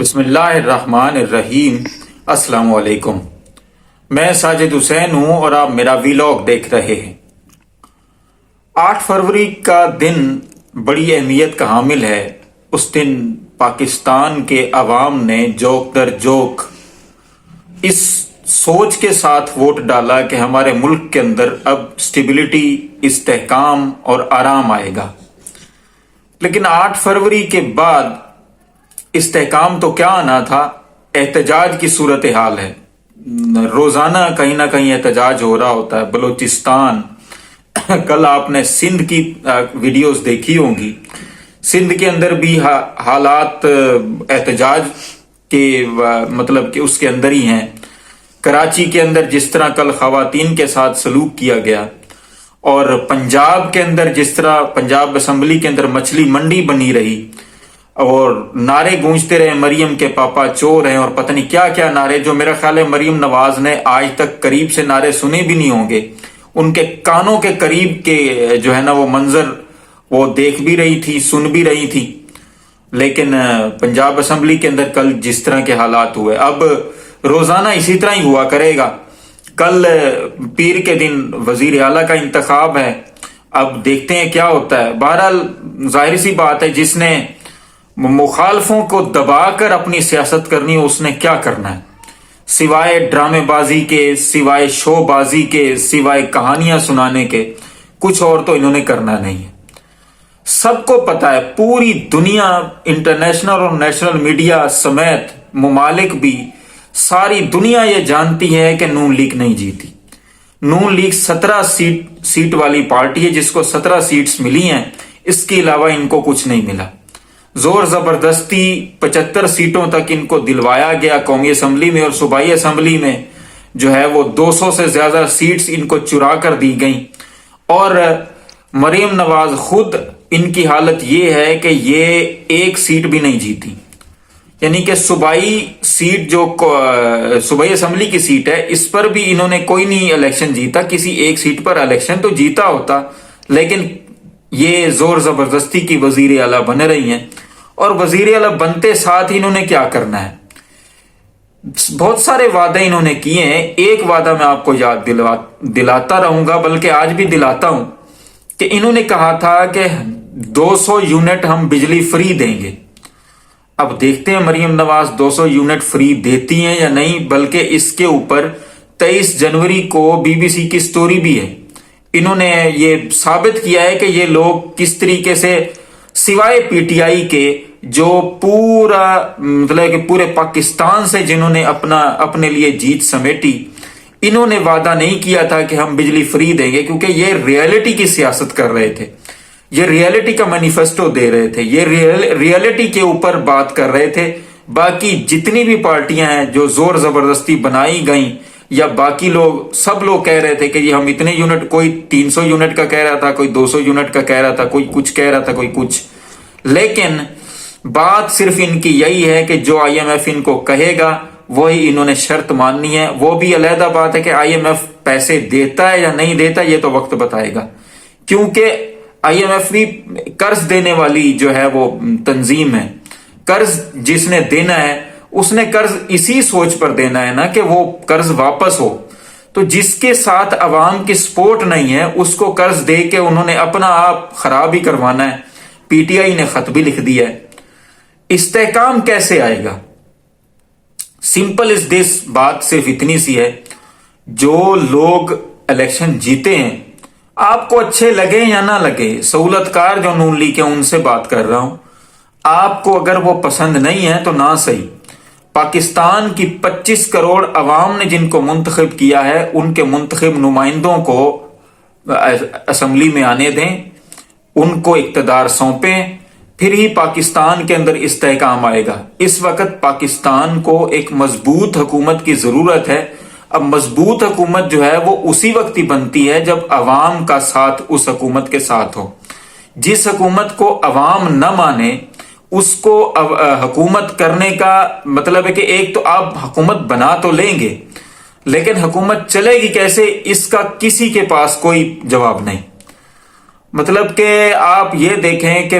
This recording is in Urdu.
بسم اللہ الرحمن الرحیم۔ السلام علیکم، میں ساجد حسین ہوں اور آپ میرا ویلاگ دیکھ رہے ہیں۔ 8 فروری کا دن بڑی اہمیت کا حامل ہے۔ اس دن پاکستان کے عوام نے جوک در جوک اس سوچ کے ساتھ ووٹ ڈالا کہ ہمارے ملک کے اندر اب سٹیبلٹی، استحکام اور آرام آئے گا۔ لیکن 8 فروری کے بعد استحکام تو کیا آنا تھا، احتجاج کی صورتحال ہے۔ روزانہ کہیں نہ کہیں احتجاج ہو رہا ہوتا ہے۔ بلوچستان، کل آپ نے سندھ کی ویڈیوز دیکھی ہوں گی، سندھ کے اندر بھی حالات احتجاج کے مطلب کہ اس کے اندر ہی ہیں۔ کراچی کے اندر جس طرح کل خواتین کے ساتھ سلوک کیا گیا، اور پنجاب کے اندر جس طرح پنجاب اسمبلی کے اندر مچھلی منڈی بنی رہی اور نعرے گونجتے رہے مریم کے پاپا چور ہیں اور پتہ نہیں کیا کیا نعرے، جو میرا خیال ہے مریم نواز نے آج تک قریب سے نعرے سنے بھی نہیں ہوں گے۔ ان کے کانوں کے قریب کے جو ہے نا وہ منظر وہ دیکھ بھی رہی تھی، سن بھی رہی تھی۔ لیکن پنجاب اسمبلی کے اندر کل جس طرح کے حالات ہوئے، اب روزانہ اسی طرح ہی ہوا کرے گا۔ کل پیر کے دن وزیر اعلیٰ کا انتخاب ہے، اب دیکھتے ہیں کیا ہوتا ہے۔ بہرحال ظاہر سی بات ہے، جس نے مخالفوں کو دبا کر اپنی سیاست کرنی ہے اس نے کیا کرنا ہے، سوائے ڈرامے بازی کے، سوائے شو بازی کے، سوائے کہانیاں سنانے کے کچھ اور تو انہوں نے کرنا نہیں ہے۔ سب کو پتا ہے، پوری دنیا، انٹرنیشنل اور نیشنل میڈیا سمیت ممالک بھی، ساری دنیا یہ جانتی ہے کہ نون لیگ نہیں جیتی۔ نون لیگ 17 سیٹ والی پارٹی ہے جس کو 17 سیٹس ملی ہیں، اس کے علاوہ ان کو کچھ نہیں ملا۔ زور زبردستی 75 سیٹوں تک ان کو دلوایا گیا قومی اسمبلی میں، اور صوبائی اسمبلی میں جو ہے وہ 200 سے زیادہ سیٹس ان کو چرا کر دی گئیں۔ اور مریم نواز خود، ان کی حالت یہ ہے کہ یہ ایک سیٹ بھی نہیں جیتی، یعنی کہ صوبائی سیٹ جو صوبائی اسمبلی کی سیٹ ہے، اس پر بھی انہوں نے کوئی نہیں الیکشن جیتا۔ کسی ایک سیٹ پر الیکشن تو جیتا ہوتا، لیکن یہ زور زبردستی کی وزیر اعلیٰ بن رہی ہیں۔ اور وزیر اعلیٰ بنتے ساتھ ہی انہوں نے کیا کرنا ہے، بہت سارے وعدے انہوں نے کیے ہیں۔ ایک وعدہ میں آپ کو یاد دلاتا رہوں گا، بلکہ آج بھی دلاتا ہوں، کہ انہوں نے کہا تھا کہ 200 یونٹ ہم بجلی فری دیں گے۔ اب دیکھتے ہیں مریم نواز 200 یونٹ فری دیتی ہیں یا نہیں، بلکہ اس کے اوپر 23 جنوری کو BBC کی سٹوری بھی ہے۔ انہوں نے یہ ثابت کیا ہے کہ یہ لوگ کس طریقے سے، سوائے PTI کے، جو پورا مطلب کہ پورے پاکستان سے جنہوں نے اپنے لیے جیت سمیٹی، انہوں نے وعدہ نہیں کیا تھا کہ ہم بجلی فری دیں گے، کیونکہ یہ ریئلٹی کی سیاست کر رہے تھے، یہ ریئلٹی کا مینیفیسٹو دے رہے تھے، یہ ریئلٹی کے اوپر بات کر رہے تھے۔ باقی جتنی بھی پارٹیاں ہیں جو زور زبردستی بنائی گئیں، یا باقی لوگ، سب لوگ کہہ رہے تھے کہ یہ ہم اتنے یونٹ، کوئی 300 یونٹ کا کہہ رہا تھا، کوئی 200 یونٹ کا کہہ رہا تھا، کوئی کچھ کہہ رہا تھا، کوئی کچھ۔ لیکن بات صرف ان کی یہی ہے کہ جو IMF ان کو کہے گا وہی انہوں نے شرط ماننی ہے۔ وہ بھی علیحدہ بات ہے کہ IMF پیسے دیتا ہے یا نہیں دیتا، یہ تو وقت بتائے گا، کیونکہ IMF بھی قرض دینے والی جو ہے وہ تنظیم ہے۔ قرض جس نے دینا ہے، اس نے قرض اسی سوچ پر دینا ہے نا کہ وہ قرض واپس ہو۔ تو جس کے ساتھ عوام کی سپورٹ نہیں ہے، اس کو قرض دے کے انہوں نے اپنا آپ خراب ہی کروانا ہے۔ PTI نے خط بھی لکھ دیا ہے۔ استحکام کیسے آئے گا؟ سمپل از دس، بات صرف اتنی سی ہے، جو لوگ الیکشن جیتے ہیں، آپ کو اچھے لگے یا نہ لگے، سہولت کار جو نون لیگ ہے ان سے بات کر رہا ہوں، آپ کو اگر وہ پسند نہیں ہے تو نہ صحیح، پاکستان کی 25 کروڑ عوام نے جن کو منتخب کیا ہے، ان کے منتخب نمائندوں کو اسمبلی میں آنے دیں، ان کو اقتدار سونپیں، پھر ہی پاکستان کے اندر استحکام آئے گا۔ اس وقت پاکستان کو ایک مضبوط حکومت کی ضرورت ہے۔ اب مضبوط حکومت جو ہے وہ اسی وقت ہی بنتی ہے جب عوام کا ساتھ اس حکومت کے ساتھ ہو۔ جس حکومت کو عوام نہ مانے، اس کو حکومت کرنے کا مطلب ہے کہ ایک تو آپ حکومت بنا تو لیں گے، لیکن حکومت چلے گی کیسے، اس کا کسی کے پاس کوئی جواب نہیں۔ مطلب کہ آپ یہ دیکھیں کہ